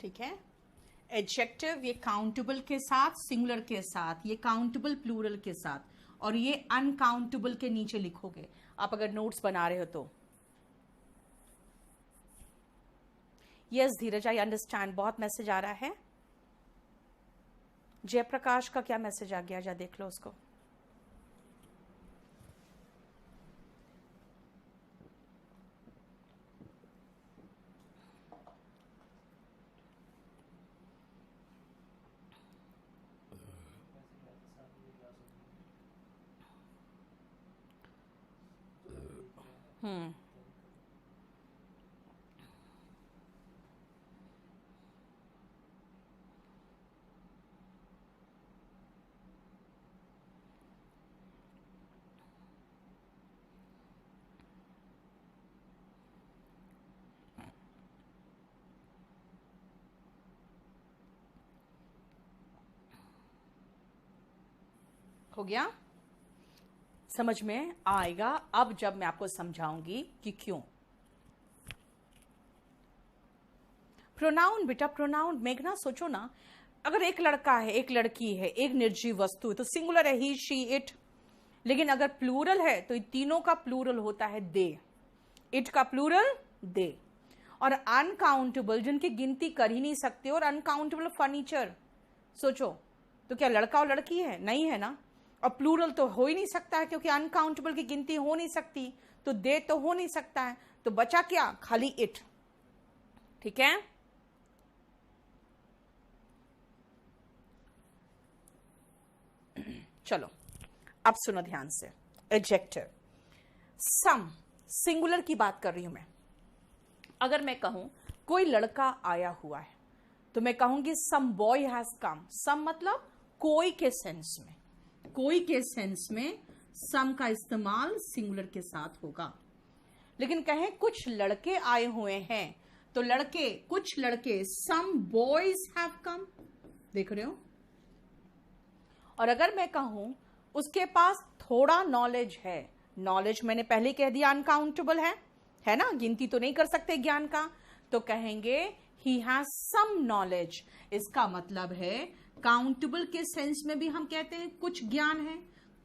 ठीक है। एडजेक्टिव ये काउंटेबल के साथ, सिंगुलर के साथ, ये काउंटेबल प्लूरल के साथ, और ये अनकाउंटेबल के नीचे लिखोगे आप अगर नोट्स बना रहे हो तो। Yes Dheeraj, I understand. बहुत मैसेज आ रहा है। जयप्रकाश का क्या मैसेज आ गया, जा देख लो उसको। हो गया? समझ में आएगा अब जब मैं आपको समझाऊंगी कि क्यों। प्रोनाउन बेटा, प्रोनाउन। मेघना सोचो ना, अगर एक लड़का है, एक लड़की है, एक निर्जीव वस्तु है तो सिंगुलर है ही, शी, इट। लेकिन अगर प्लूरल है तो तीनों का प्लूरल होता है दे। इट का प्लूरल दे। और अनकाउंटेबल जिनकी गिनती कर ही नहीं सकते, और अनकाउंटेबल फर्नीचर। सोचो तो क्या लड़का और लड़की है? नहीं है ना। और प्लूरल तो हो ही नहीं सकता है क्योंकि अनकाउंटेबल की गिनती हो नहीं सकती, तो दे तो हो नहीं सकता है, तो बचा क्या? खाली इट। ठीक है। चलो अब सुनो ध्यान से। एडजेक्टिव सम, सिंगुलर की बात कर रही हूं मैं। अगर मैं कहूं कोई लड़का आया हुआ है तो मैं कहूंगी सम बॉय हैज कम। सम मतलब कोई के सेंस में, कोई के सेंस में सम का इस्तेमाल सिंगुलर के साथ होगा। लेकिन कहें कुछ लड़के आए हुए हैं तो लड़के, कुछ लड़के, सम बॉयज हैव कम। देख रहे हो? और अगर मैं कहूं उसके पास थोड़ा नॉलेज है, नॉलेज मैंने पहले कह दिया अनकाउंटेबल है ना, गिनती तो नहीं कर सकते ज्ञान का, तो कहेंगे ही हैज सम नॉलेज। इसका मतलब है काउंटेबल के सेंस में भी हम कहते हैं कुछ ज्ञान है,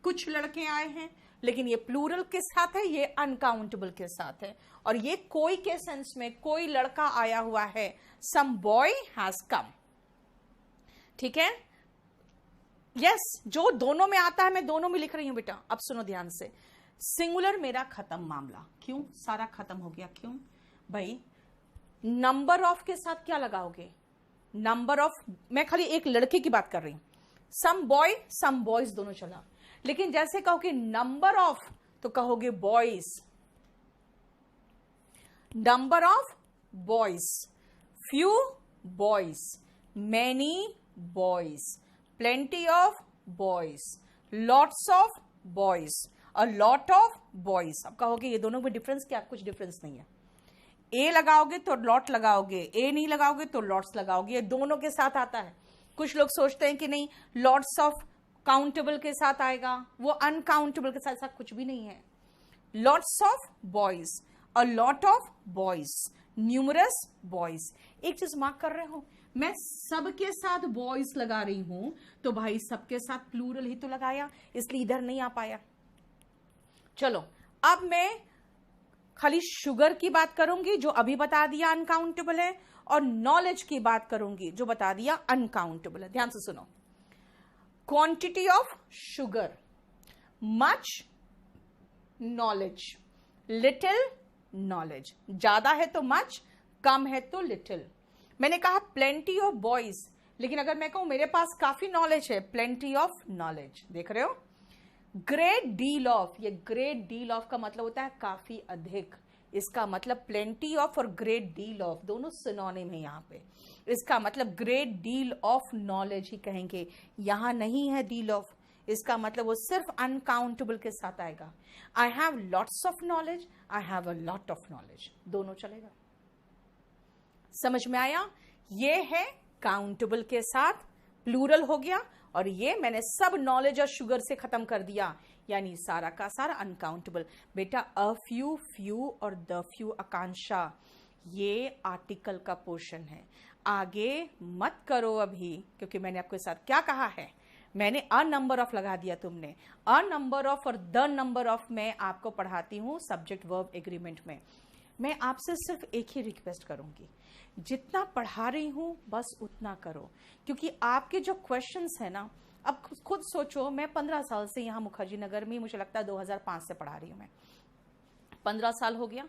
कुछ लड़के आए हैं, लेकिन ये प्लूरल के साथ है, ये अनकाउंटेबल के साथ है। और ये कोई के सेंस में कोई लड़का आया हुआ है, सम बॉय हैज कम। ठीक है। यस, जो दोनों में आता है मैं दोनों में लिख रही हूं बेटा। अब सुनो ध्यान से। सिंगुलर मेरा खत्म मामला। क्यों? सारा खत्म हो गया। क्यों भाई? नंबर ऑफ के साथ क्या लगाओगे? नंबर ऑफ, मैं खाली एक लड़के की बात कर रही हूं। सम बॉय, सम बॉयज दोनों चला। लेकिन जैसे कहो कि नंबर ऑफ तो कहोगे boys. Number of boys, few boys, many boys, plenty of boys, lots of boys, a lot of boys। अब कहोगे ये दोनों में डिफरेंस क्या? कुछ डिफरेंस नहीं है। ए लगाओगे तो लॉट लगाओगे, ए नहीं लगाओगे तो लॉट्स लगाओगे, ये दोनों के साथ आता है। कुछ लोग सोचते हैं कि नहीं लॉट्स ऑफ काउंटेबल के साथ आएगा, वो अनकाउंटेबल के साथ, ऐसा कुछ भी नहीं है। Lots of boys, a lot of boys, numerous boys. एक चीज मार्क कर रहे हो, मैं सबके साथ बॉयज लगा रही हूं तो भाई सबके साथ प्लूरल ही तो लगाया, इसलिए इधर नहीं आ पाया। चलो अब मैं खाली शुगर की बात करूंगी जो अभी बता दिया अनकाउंटेबल है, और नॉलेज की बात करूंगी जो बता दिया अनकाउंटेबल है। ध्यान से सुनो। Quantity of sugar, much knowledge, little knowledge. ज्यादा है तो मच, कम है तो लिटिल। मैंने कहा प्लेंटी ऑफ बॉयज, लेकिन अगर मैं कहूं मेरे पास काफी नॉलेज है, प्लेंटी ऑफ नॉलेज। देख रहे हो? ग्रेट डील ऑफ, ये ग्रेट डील ऑफ का मतलब होता है काफी अधिक। इसका मतलब प्लेंटी ऑफ और ग्रेट डील ऑफ दोनों सिनोनिम है यहाँ पे। इसका मतलब ग्रेट डील ऑफ नॉलेज ही कहेंगे, यहां नहीं है डील ऑफ। इसका मतलब वो सिर्फ अनकाउंटेबल के साथ आएगा। I have lots of knowledge, I have a lot of knowledge, दोनों चलेगा। समझ में आया? ये है काउंटेबल के साथ प्लूरल हो गया, और ये मैंने सब नॉलेज और शुगर से खत्म कर दिया, यानी सारा का सारा अनकाउंटेबल। बेटा अ फ्यू, फ्यू और द फ्यू, आकांक्षा, ये आर्टिकल का पोर्शन है। आगे मत करो अभी, क्योंकि मैंने आपके साथ क्या कहा है, मैंने अ नंबर ऑफ लगा दिया तुमने। अ नंबर ऑफ और द नंबर ऑफ मैं आपको पढ़ाती हूँ सब्जेक्ट वर्ब एग्रीमेंट में। मैं आपसे सिर्फ एक ही रिक्वेस्ट करूंगी, जितना पढ़ा रही हूं बस उतना करो, क्योंकि आपके जो क्वेश्चंस है ना, अब खुद सोचो, मैं 15 साल से यहाँ मुखर्जी नगर में, मुझे लगता है 2005 से पढ़ा रही हूँ मैं, 15 साल हो गया।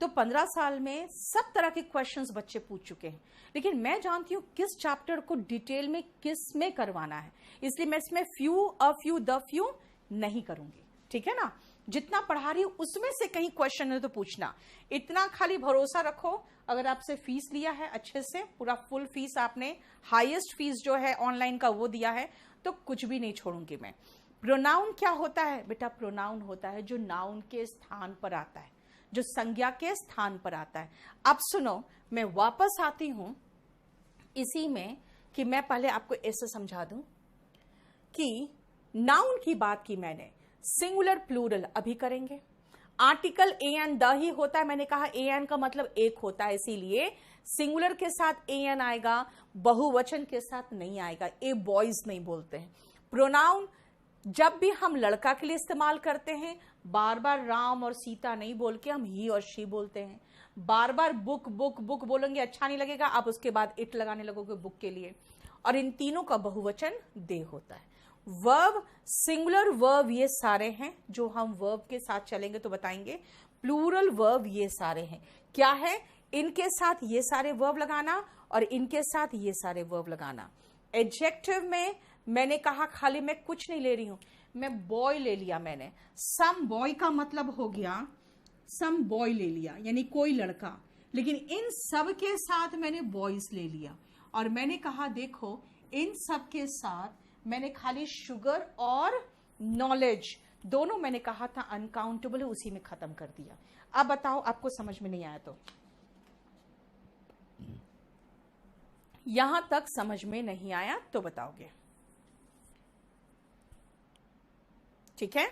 तो 15 साल में सब तरह के क्वेश्चंस बच्चे पूछ चुके हैं, लेकिन मैं जानती हूँ किस चैप्टर को डिटेल में किस में करवाना है, इसलिए मैं इसमें few, a few, the few नहीं करूंगी, ठीक है ना। जितना पढ़ा रही हूं उसमें से कहीं क्वेश्चन है तो पूछना, इतना खाली भरोसा रखो। अगर आपसे फीस लिया है अच्छे से, पूरा फुल फीस आपने, हाईएस्ट फीस जो है ऑनलाइन का वो दिया है, तो कुछ भी नहीं छोड़ूंगी मैं। प्रोनाउन क्या होता है बेटा? प्रोनाउन होता है जो नाउन के स्थान पर आता है, जो संज्ञा के स्थान पर आता है। अब सुनो, मैं वापस आती हूं इसी में कि मैं पहले आपको ऐसे समझा दूं कि नाउन की बात की मैंने, सिंगुलर प्लूरल अभी करेंगे। आर्टिकल ए एन द ही होता है, मैंने कहा ए एन का मतलब एक होता है, इसीलिए सिंगुलर के साथ ए एन आएगा, बहुवचन के साथ नहीं आएगा। ए बॉयज नहीं बोलते हैं। प्रोनाउन जब भी हम लड़का के लिए इस्तेमाल करते हैं, बार बार राम और सीता नहीं बोल के हम ही और शी बोलते हैं। बार बार बुक बुक बुक बोलेंगे अच्छा नहीं लगेगा, आप उसके बाद इट लगाने लगोगे बुक के लिए। और इन तीनों का बहुवचन दे होता है। वर्ब, सिंगुलर वर्ब ये सारे हैं, जो हम वर्ब के साथ चलेंगे तो बताएंगे। प्लूरल वर्ब ये सारे हैं। क्या है? इनके साथ ये सारे वर्ब लगाना और इनके साथ ये सारे वर्ब लगाना। एडजेक्टिव में मैंने कहा खाली मैं कुछ नहीं ले रही हूं, मैं बॉय ले लिया मैंने। सम बॉय का मतलब हो गया, सम बॉय ले लिया यानी कोई लड़का, लेकिन इन सब के साथ मैंने बॉयज ले लिया। और मैंने कहा देखो, इन सब के साथ मैंने खाली शुगर और नॉलेज दोनों मैंने कहा था अनकाउंटेबल है, उसी में खत्म कर दिया। अब बताओ, आपको समझ में नहीं आया तो? यहां तक समझ में नहीं आया तो बताओगे, ठीक है?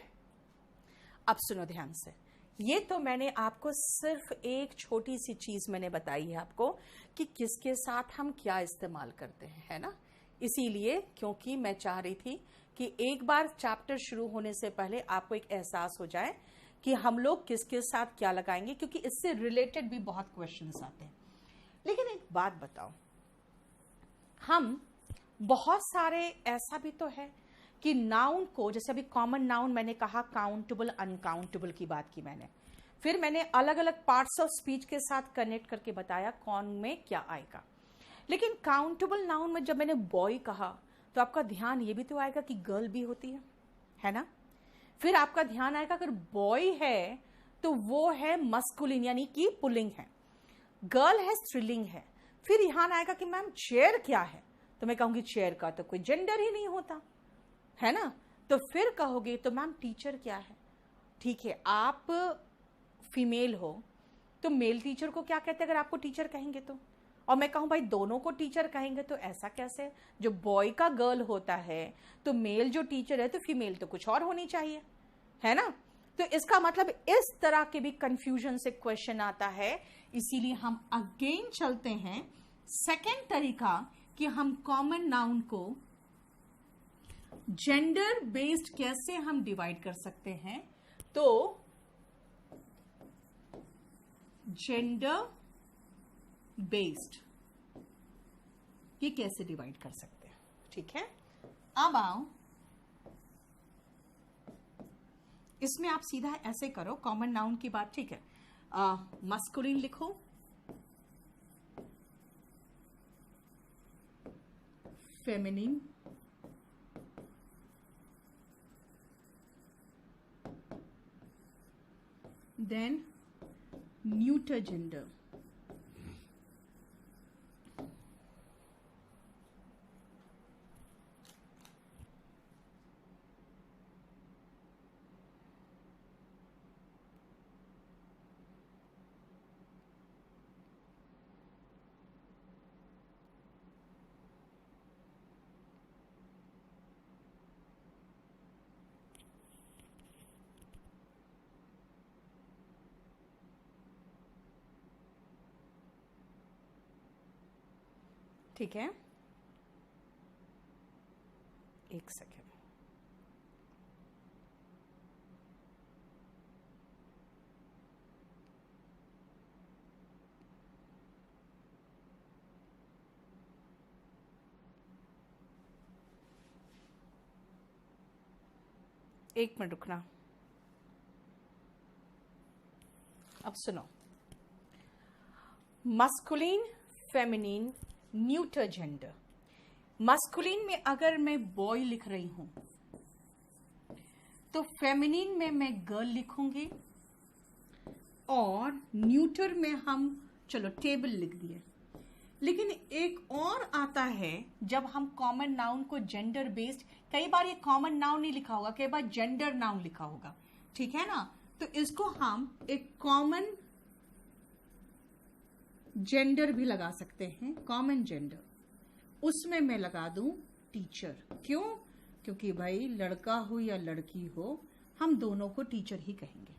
अब सुनो ध्यान से, ये तो मैंने आपको सिर्फ एक छोटी सी चीज मैंने बताई है आपको कि किसके साथ हम क्या इस्तेमाल करते हैं, है ना। इसीलिए क्योंकि मैं चाह रही थी कि एक बार चैप्टर शुरू होने से पहले आपको एक एहसास हो जाए कि हम लोग किसके साथ क्या लगाएंगे, क्योंकि इससे रिलेटेड भी बहुत क्वेश्चंस आते हैं। लेकिन एक बात बताओ, हम बहुत सारे ऐसा भी तो है कि नाउन को, जैसे अभी कॉमन नाउन मैंने कहा, काउंटेबल अनकाउंटेबल की बात की मैंने, फिर मैंने अलग अलग पार्ट्स ऑफ स्पीच के साथ कनेक्ट करके बताया कौन में क्या आएगा। लेकिन काउंटेबल नाउन में जब मैंने बॉय कहा तो आपका ध्यान ये भी तो आएगा कि गर्ल भी होती है ना। फिर आपका ध्यान आएगा अगर बॉय है तो वो है मस्कुलिन यानी कि पुल्लिंग है, गर्ल है स्त्रीलिंग है। फिर ध्यान आएगा कि मैम चेयर क्या है, तो मैं कहूंगी चेयर का तो कोई जेंडर ही नहीं होता, है ना। तो फिर कहोगे तो मैम टीचर क्या है, ठीक है आप फीमेल हो तो मेल टीचर को क्या कहते हैं अगर आपको टीचर कहेंगे तो। और मैं कहूं भाई दोनों को टीचर कहेंगे तो ऐसा कैसे, जो बॉय का गर्ल होता है तो मेल जो टीचर है तो फीमेल तो कुछ और होनी चाहिए, है ना। तो इसका मतलब इस तरह के भी कंफ्यूजन से क्वेश्चन आता है। इसीलिए हम अगेन चलते हैं सेकेंड तरीका कि हम कॉमन नाउन को जेंडर बेस्ड कैसे हम डिवाइड कर सकते हैं। तो जेंडर बेस्ड ये कैसे डिवाइड कर सकते हैं, ठीक है। अब आओ, इसमें आप सीधा ऐसे करो, कॉमन नाउन की बात, ठीक है। मस्कुलिन लिखो, फेमिनिन, देन न्यूटर जेंडर, ठीक है, एक सेकेंड। एक मिनट रुकना। अब सुनो, masculine, feminine, neuter gender. Masculine में अगर मैं बॉय लिख रही हूं तो फेमिनिन में मैं गर्ल लिखूंगी, और न्यूटर में हम चलो टेबल लिख दिए। लेकिन एक और आता है जब हम कॉमन नाउन को जेंडर बेस्ड, कई बार ये कॉमन नाउन नहीं लिखा होगा, कई बार जेंडर नाउन लिखा होगा, ठीक है ना, तो इसको हम एक कॉमन जेंडर भी लगा सकते हैं, कॉमन जेंडर। उसमें मैं लगा दूं टीचर। क्यों? क्योंकि भाई लड़का हो या लड़की हो, हम दोनों को टीचर ही कहेंगे,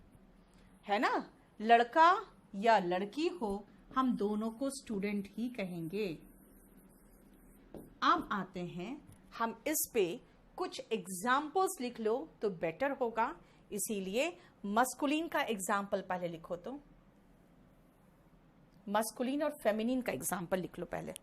है ना। लड़का या लड़की हो, हम दोनों को स्टूडेंट ही कहेंगे। अब आते हैं, हम इस पे कुछ एग्जाम्पल्स लिख लो तो बेटर होगा, इसीलिए मस्कुलिन का एग्जाम्पल पहले लिखो। तो मस्कुलिन और फेमिनिन का एग्जाम्पल लिख लो पहले।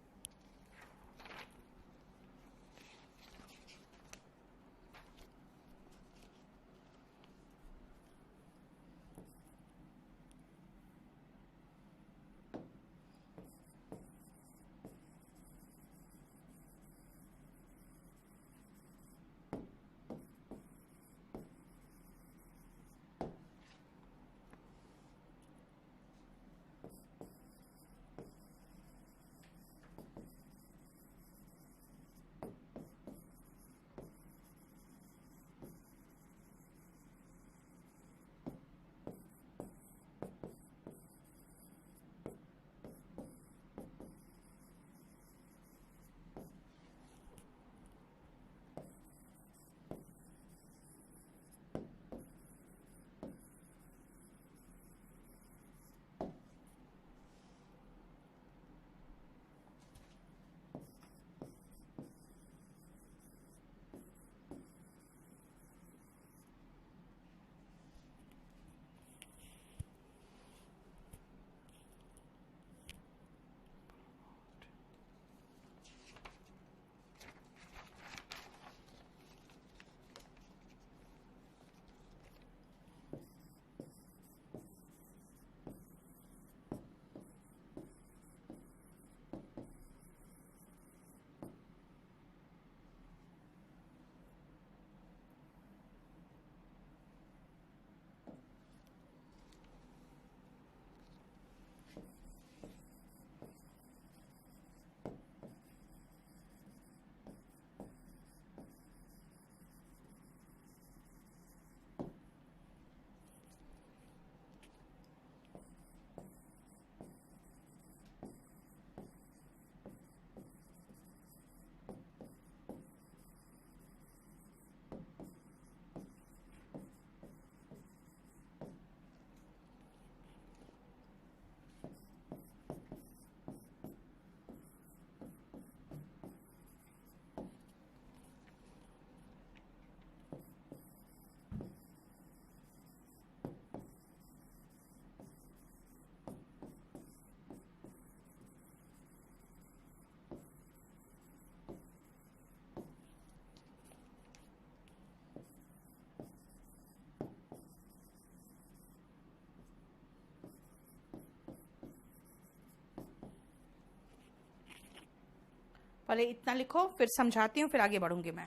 पहले इतना लिखो, फिर समझाती हूँ, फिर आगे बढ़ूंगी मैं।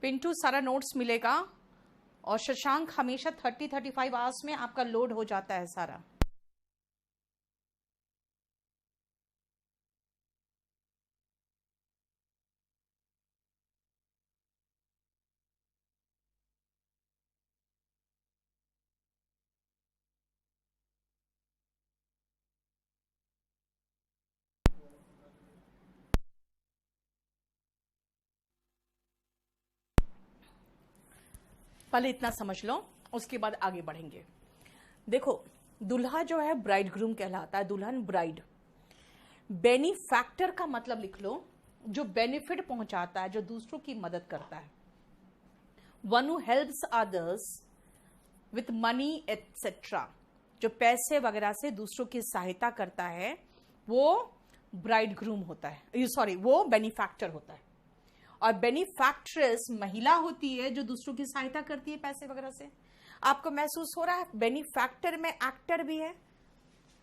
पिंटू सारा नोट्स मिलेगा, और शशांक हमेशा 30-35 आवर्स में आपका लोड हो जाता है सारा। पहले इतना समझ लो, उसके बाद आगे बढ़ेंगे। देखो, दूल्हा जो है ब्राइड ग्रूम कहलाता है, दुल्हन ब्राइड। बेनिफैक्टर का मतलब लिख लो, जो बेनिफिट पहुंचाता है, जो दूसरों की मदद करता है। One who helps others with money etcetera, जो पैसे वगैरह से दूसरों की सहायता करता है, वो ब्राइड ग्रूम होता है, सॉरी, वो बेनिफैक्टर होता है। और बेनिफैक्ट्रेस महिला होती है जो दूसरों की सहायता करती है पैसे वगैरह से। आपको महसूस हो रहा है बेनिफैक्टर में एक्टर भी है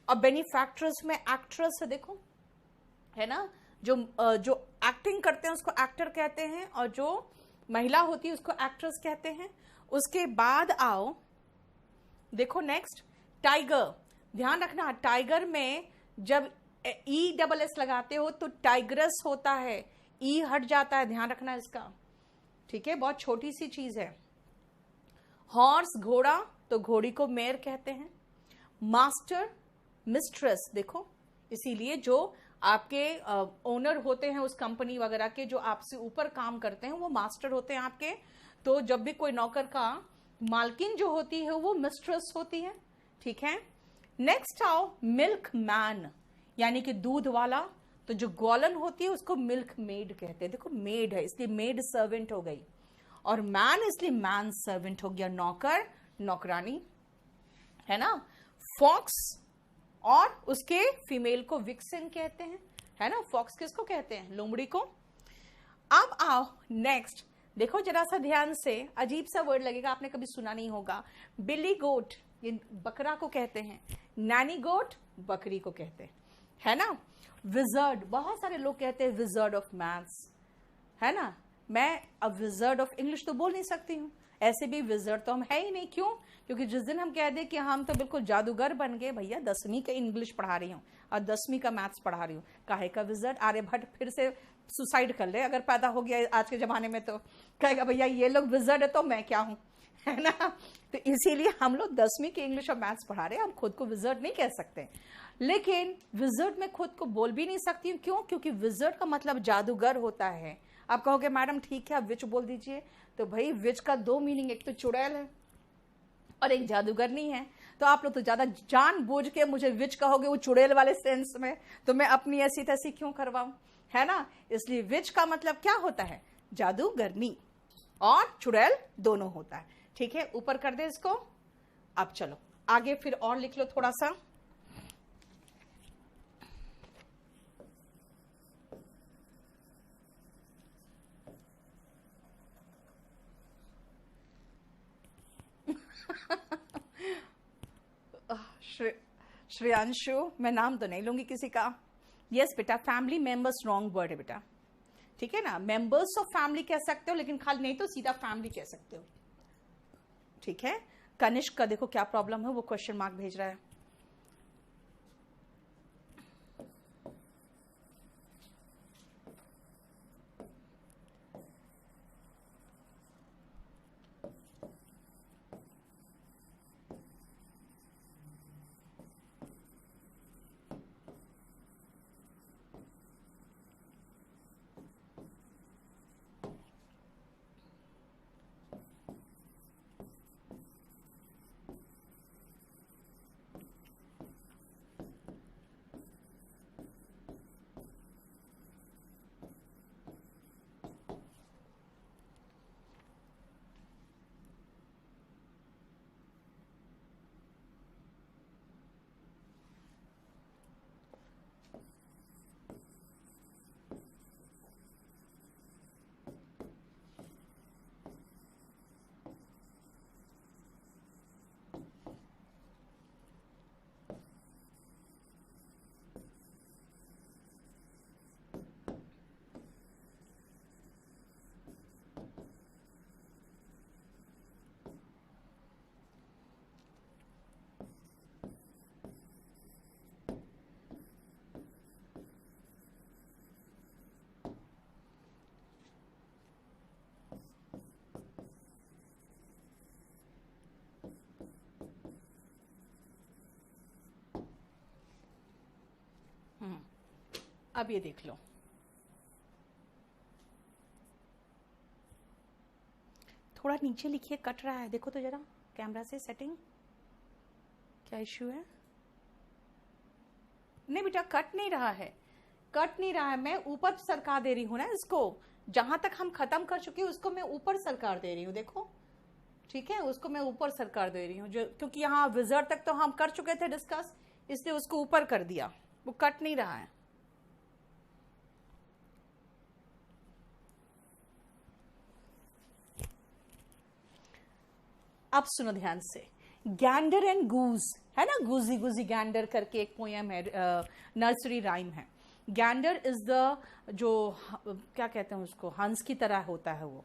और बेनिफैक्ट्रेस में एक्ट्रेस है, देखो, है ना। जो एक्टिंग करते हैं उसको एक्टर कहते हैं और जो महिला होती है उसको एक्ट्रेस कहते हैं। उसके बाद आओ, देखो नेक्स्ट, टाइगर। ध्यान रखना, टाइगर में जब ESS लगाते हो तो टाइग्रस होता है, ई हट जाता है, ध्यान रखना इसका, ठीक है, बहुत छोटी सी चीज है। हॉर्स घोड़ा, तो घोड़ी को मेयर कहते हैं। मास्टर मिस्ट्रेस, देखो, इसीलिए जो आपके ओनर होते हैं उस कंपनी वगैरह के, जो आपसे ऊपर काम करते हैं, वो मास्टर होते हैं आपके। तो जब भी कोई नौकर का मालकिन जो होती है वो मिस्ट्रेस होती है, ठीक है। नेक्स्ट आओ, मिल्क मैन, यानी कि दूध वाला। तो जो ग्वालन होती है उसको मिल्क मेड कहते हैं। देखो, मेड है इसलिए मेड सर्वेंट हो गई, और मैन इसलिए मैन सर्वेंट हो गया, नौकर नौकरानी, है ना। फॉक्स और उसके फीमेल को विक्सिन कहते हैं, है ना। फॉक्स किसको कहते हैं? लोमड़ी को। अब आओ नेक्स्ट, देखो जरा सा ध्यान से, अजीब सा वर्ड लगेगा, आपने कभी सुना नहीं होगा। बिली गोट, ये बकरा को कहते हैं। नैनी गोट बकरी को कहते हैं, है ना। विजर्ड, बहुत सारे लोग कहते हैं विजर्ड ऑफ मैथ्स, है ना। मैं अब विजर्ड ऑफ इंग्लिश तो बोल नहीं सकती हूँ, ऐसे भी विजर्ड तो हम है ही नहीं। क्यों? क्योंकि जिस दिन हम कह दें कि हम तो बिल्कुल जादूगर बन गए, भैया 10वीं का इंग्लिश पढ़ा रही हूँ और 10वीं का मैथ्स पढ़ा रही हूँ, काहे का विजर्ड। आर्यभट्ट फिर से सुसाइड कर ले अगर पैदा हो गया आज के जमाने में, तो कहेगा भैया ये लोग विजर्ड है तो मैं क्या हूँ, है ना। तो इसीलिए हम लोग 10वीं की इंग्लिश और मैथ्स पढ़ा रहे हैं, हम खुद को विजर्ड नहीं कह सकते। लेकिन विजर्ड में खुद को बोल भी नहीं सकती हूँ, क्यों? क्योंकि विजर्ड का मतलब जादूगर होता है। आप कहोगे मैडम ठीक है आप विच बोल दीजिए, तो भाई विच का 2 मीनिंग, एक तो चुड़ैल है और एक जादूगर नहीं है। तो आप लोग तो ज्यादा जानबूझ के मुझे विच कहोगे वो चुड़ैल वाले सेंस में, तो मैं अपनी ऐसी तैसी क्यों करवाऊं, है ना। इसलिए विच का मतलब क्या होता है? जादूगरनी, और चुड़ैल दोनों होता है, ठीक है। ऊपर कर दे इसको। अब चलो आगे फिर और लिख लो थोड़ा सा। श्रेयांशु, मैं नाम तो नहीं लूंगी किसी का। यस बेटा, फैमिली मेंबर्स रॉन्ग वर्ड है बेटा, ठीक है ना। मेंबर्स ऑफ फैमिली कह सकते हो, लेकिन खाली नहीं तो सीधा फैमिली कह सकते हो, ठीक है। कनिष्क का देखो क्या प्रॉब्लम है, वो क्वेश्चन मार्क भेज रहा है। अब ये देख लो, थोड़ा नीचे लिखिए, कट रहा है, देखो तो जरा कैमरा से सेटिंग, क्या इश्यू है? नहीं बेटा, कट नहीं रहा है, कट नहीं रहा है, मैं ऊपर सरका दे रही हूँ ना इसको, जहां तक हम खत्म कर चुके हैं उसको मैं ऊपर सरकार दे रही हूँ, देखो ठीक है, उसको मैं ऊपर सरकार दे रही हूँ, जो क्योंकि यहाँ विजर्ड तक तो हम कर चुके थे डिस्कस, इसलिए उसको ऊपर कर दिया, वो कट नहीं रहा है। अब सुनो ध्यान से, गैंडर एंड गूज है ना, गुजी गुजी गैंडर करके एक पोयम है, नर्सरी राइम है। गैंडर इज द, जो क्या कहते हैं उसको, हंस की तरह होता है वो,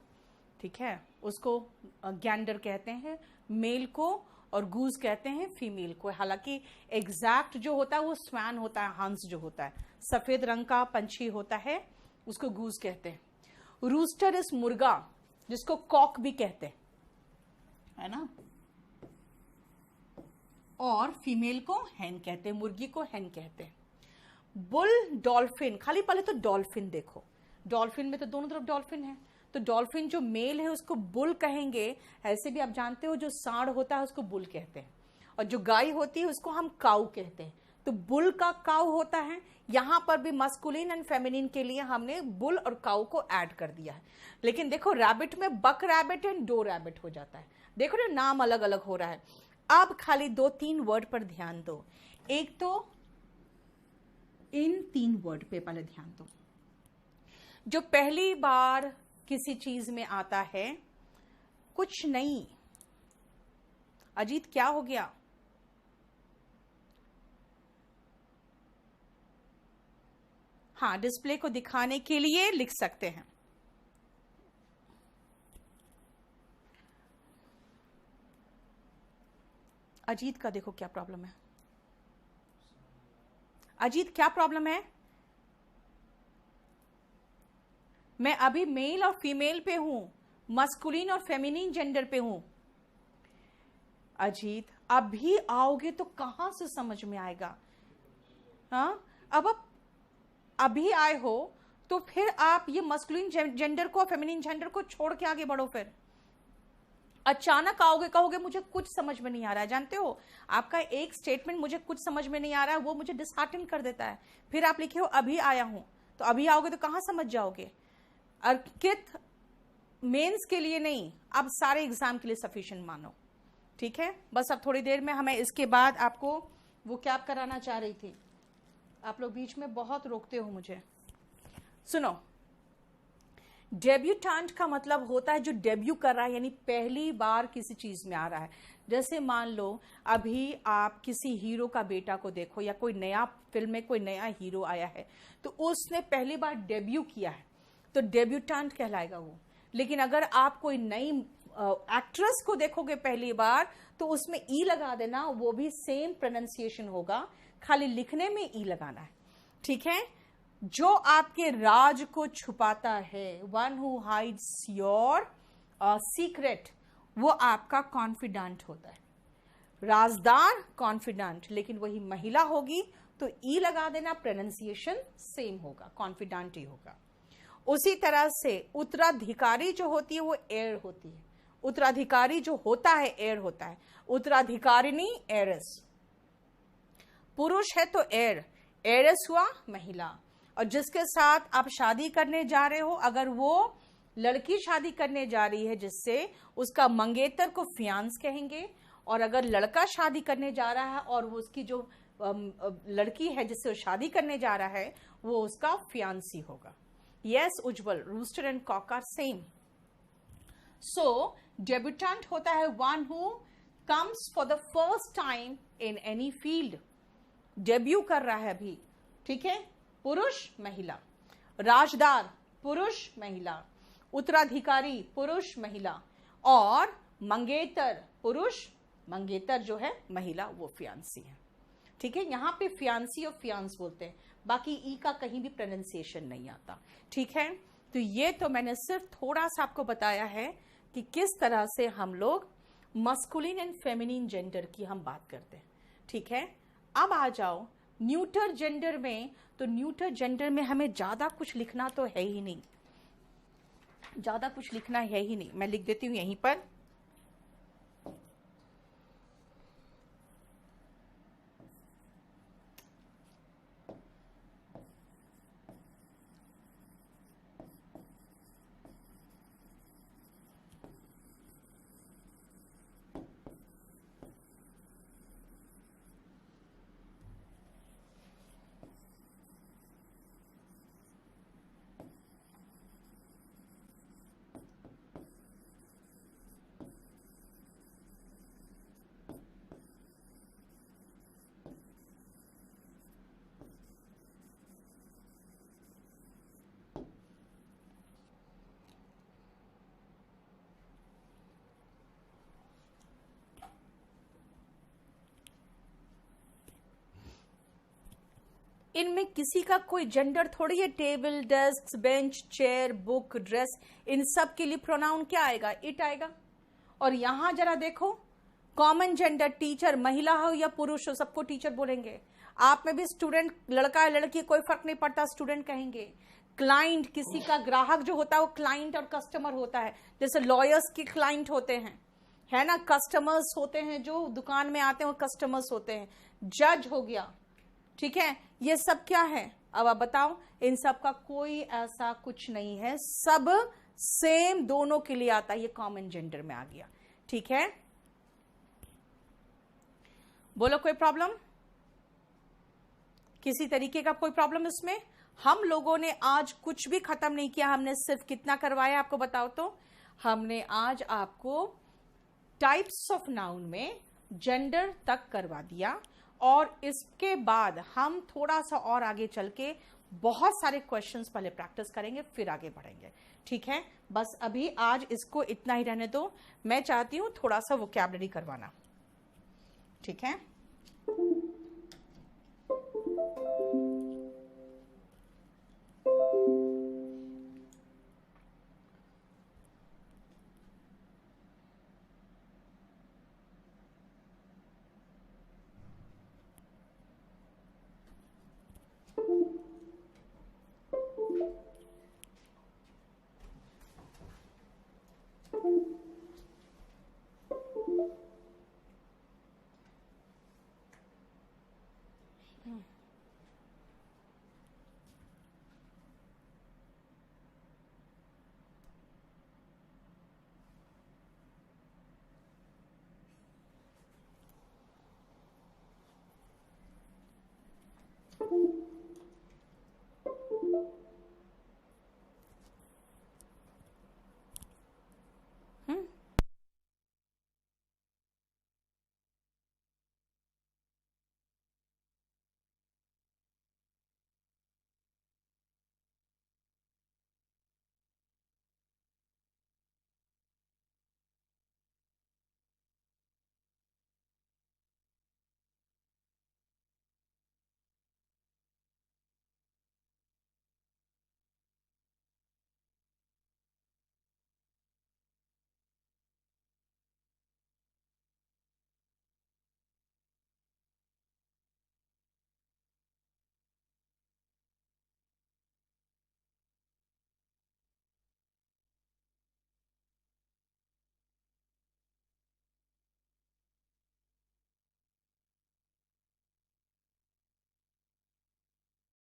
ठीक है, उसको गैंडर कहते हैं मेल को, और गूज कहते हैं फीमेल को। हालांकि एग्जैक्ट जो होता है वो स्वैन होता है, हंस जो होता है सफेद रंग का पंछी होता है, उसको गूज कहते हैं। रूस्टर इज मुर्गा, जिसको कॉक भी कहते हैं, है ना, और फीमेल को हैन कहते हैं, मुर्गी को हैन कहते हैं। बुल डॉल्फिन, खाली पहले तो डॉल्फिन देखो, डॉल्फिन में तो दोनों तरफ डॉल्फिन है, तो डॉल्फिन जो मेल है उसको बुल कहेंगे। ऐसे भी आप जानते हो जो सांड होता है उसको बुल कहते हैं, और जो गाय होती है उसको हम काऊ कहते हैं। तो बुल का काऊ होता है, यहां पर भी मस्कुलिन एंड फेमिनिन के लिए हमने बुल और काऊ को ऐड कर दिया है। लेकिन देखो रैबिट में बक रैबिट एंड डो रैबिट हो जाता है, देखो ना नाम अलग अलग हो रहा है। अब खाली 2-3 वर्ड पर ध्यान दो, एक तो इन 3 वर्ड पे पहले ध्यान दो। जो पहली बार किसी चीज में आता है, कुछ नहीं, अजीत क्या हो गया? हाँ, डिस्प्ले को दिखाने के लिए लिख सकते हैं। अजीत का देखो क्या प्रॉब्लम है, अजीत क्या प्रॉब्लम है? मैं अभी मेल और फीमेल पे हूं, मस्कुलिन और फेमिनिन जेंडर पे हूं। अजीत अभी आओगे तो कहां से समझ में आएगा? हाँ, अब आप अभी आए हो तो फिर आप ये मस्कुलिन जेंडर को, फेमिनिन जेंडर को छोड़ के आगे बढ़ो। फिर अचानक आओगे, कहोगे मुझे कुछ समझ में नहीं आ रहा है। जानते हो, आपका एक स्टेटमेंट मुझे कुछ समझ में नहीं आ रहा है, वो मुझे डिसहार्टन कर देता है। फिर आप लिखे हो अभी आया हूं, तो अभी आओगे तो कहां समझ जाओगे? अर्कित मेंस के लिए नहीं, अब सारे एग्जाम के लिए सफिशिएंट मानो, ठीक है। बस अब थोड़ी देर में हमें इसके बाद आपको वो क्या कराना चाह रही थी, आप लोग बीच में बहुत रोकते हो मुझे। सुनो, डेब्यूटेंट का मतलब होता है जो डेब्यू कर रहा है, यानी पहली बार किसी चीज में आ रहा है। जैसे मान लो अभी आप किसी हीरो का बेटा को देखो, या कोई नया फिल्म में कोई नया हीरो आया है तो उसने पहली बार डेब्यू किया है, तो डेब्यूटेंट कहलाएगा वो। लेकिन अगर आप कोई नई एक्ट्रेस को देखोगे पहली बार, तो उसमें ई लगा देना, वो भी सेम प्रोनाउंसिएशन होगा, खाली लिखने में ई लगाना है, ठीक है। जो आपके राज को छुपाता है, one who hides your secret, वो आपका कॉन्फिडेंट होता है। राजदार कॉन्फिडेंट, लेकिन वही महिला होगी तो ई लगा देना, प्रोनाउंसिएशन सेम होगा, कॉन्फिडेंट ही होगा। उसी तरह से उत्तराधिकारी जो होती है वो एयर होती है, उत्तराधिकारी जो होता है एयर होता है। उत्तराधिकारिणी एयरस, पुरुष है तो एयर, एयरस हुआ महिला। और जिसके साथ आप शादी करने जा रहे हो, अगर वो लड़की शादी करने जा रही है जिससे, उसका मंगेतर को फियांस कहेंगे। और अगर लड़का शादी करने जा रहा है और वो उसकी जो लड़की है जिससे वो शादी करने जा रहा है, वो उसका फियांसी होगा। Yes Ujjwal, rooster and cock are same. So debutante होता है one who comes for the first time in any field, debut कर रहा है अभी, ठीक है। पुरुष महिला, राजदार पुरुष महिला, उत्तराधिकारी पुरुष महिला, और मंगेतर पुरुष, मंगेतर जो है महिला, वो फियांसी है, ठीक है। यहां पे फियांसी और फियांस बोलते हैं, बाकी ई का कहीं भी प्रोनाउंसिएशन नहीं आता, ठीक है। तो ये तो मैंने सिर्फ थोड़ा सा आपको बताया है कि किस तरह से हम लोग मस्कुलिन एंड फेमिनिन जेंडर की हम बात करते हैं, ठीक है। अब आ जाओ न्यूटर जेंडर में। तो न्यूटर जेंडर में हमें ज्यादा कुछ लिखना तो है ही नहीं, ज्यादा कुछ लिखना है ही नहीं। मैं लिख देती हूं यहीं पर, इनमें किसी का कोई जेंडर थोड़ी है। Table, desk, bench, chair, book, dress, इन सब के लिए प्रोनाउन क्या आएगा? इट आएगा। और यहां जरा देखो, कॉमन जेंडर, टीचर, महिला हो या पुरुष हो सबको टीचर बोलेंगे। आप में भी स्टूडेंट, लड़का है लड़की, कोई फर्क नहीं पड़ता, स्टूडेंट कहेंगे। क्लाइंट, किसी का ग्राहक जो होता है वो क्लाइंट और कस्टमर होता है। जैसे लॉयर्स के क्लाइंट होते हैं, है ना, कस्टमर्स होते हैं, जो दुकान में आते हैं वो कस्टमर्स होते हैं। जज हो गया, ठीक है। ये सब क्या है? अब आप बताओ। इन सब का कोई ऐसा कुछ नहीं है, सब सेम दोनों के लिए आता है। ये कॉमन जेंडर में आ गया, ठीक है। बोलो कोई प्रॉब्लम? किसी तरीके का कोई प्रॉब्लम इसमें? हम लोगों ने आज कुछ भी खत्म नहीं किया। हमने सिर्फ कितना करवाया आपको बताओ तो? हमने आज आपको टाइप्स ऑफ नाउन में जेंडर तक करवा दिया, और इसके बाद हम थोड़ा सा और आगे चल के बहुत सारे क्वेश्चंस पहले प्रैक्टिस करेंगे, फिर आगे बढ़ेंगे, ठीक है। बस अभी आज इसको इतना ही रहने दो। मैं चाहती हूं थोड़ा सा वोकैबुलरी करवाना, ठीक है।